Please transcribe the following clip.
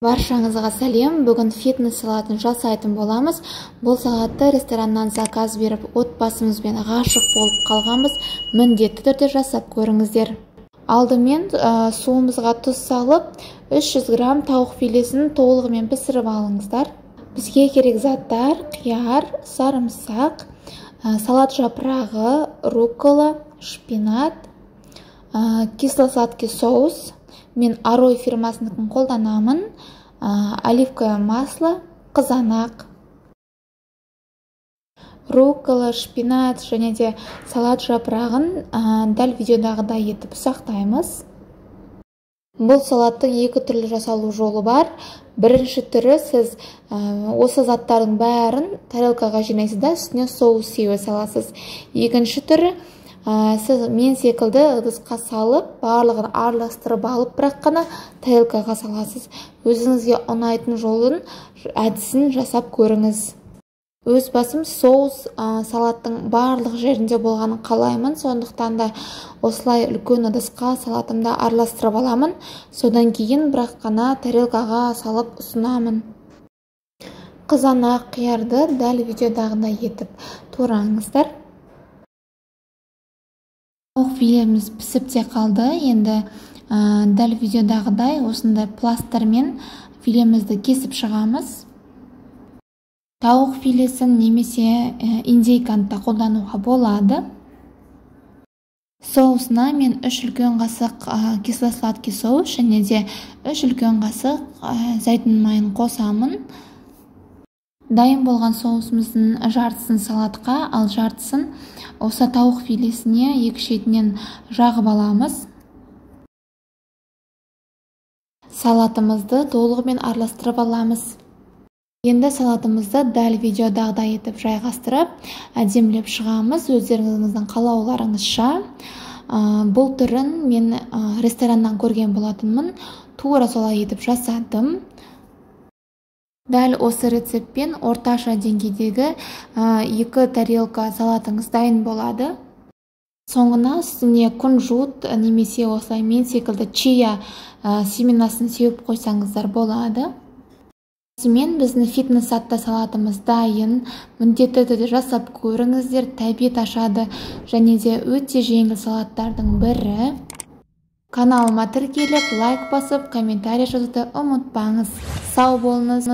Баршаңызға сәлем. Бүгін фитнес салатын жасайтын боламыз. Бұл салатты рестораннан заказ беріп, отбасымызбен ғашық болып қалғанбыз. Міндетті түрде жасап көріңіздер. Алдымен суымызға тұз салып, 300 грамм тауық филесін толығымен пісіріп алыңыздар. Бізге керек заттар: қияр, сарымсақ, салат жапырағы, руккола, шпинат, кисло-сладкий соус. Мен Арой фирмасыныкін қолданамын. Оливковое масло, қызанақ, руккола, шпинат және де салат жапырағын дәл видеодағыдай етіп ұсақтаймыз. Бұл салаттың екі түрлі жасалу жолы бар. Бірінші түрі, сіз осы заттардың бәрін тарелкаға жинайсыз да үстіне соус сеуе саласыз. Екінші түрі, сіз мен секілді ыдысқа салып, барлығын араластырып алып, бірақ қана тарелкаға саласыз. Өзіңізге ұнайтын жолын, әдісін жасап көріңіз. Өз басым соус салаттың барлық жерінде болғанын қалаймын, сондықтан да осылай үлкен ыдысқа салатымды араластырып аламын. Содан кейін бірақ қана тарелкаға салып ұсынамын. Қызанақ, қиярды дәл видеодағыдай етіп тураңыздар. Тауық филеміз пісіп те қалды. Енді дәл видеодағыдай осындай пластырмен филемізді кесіп шығамыз. Тауық филесін немесе индейканы да қолдануға болады. Соусына мен 3 үлкен қасық кисло-сладкий соус және де 3 үлкен қасық зәйтүн майын қосамын. Дайын болған соусымыздың жартысын салатқа, ал жартысын осы тауық филесіне екі шетінен жағып аламыз. Салатымызды толығымен араластырып аламыз. Енді салатымызды дәл видеодағыдай етіп жайғастырып, әдемілеп шығамыз өздеріңіздің қалауларыңызша. Бұл түрін мен рестораннан көрген болатынмын. Тура солай етіп жасадым. Дәл осы рецептпен орташа деңгейдегі 2 тарелка салатыңыз дайын болады. Соңына үстіне кунжут немесе осылай мен секілді чия семенасын сеуіп қойсаңыздар болады. Осымен біздің фитнес атты салатымыз дайын. Міндетті түрде жасап көріңіздер, тәбет ашады және де өте жеңіл салаттардың бірі. Каналыма тіркеліп, лайк басып, комментарий жазуды ұмытпаңыз. Сау болыңыз.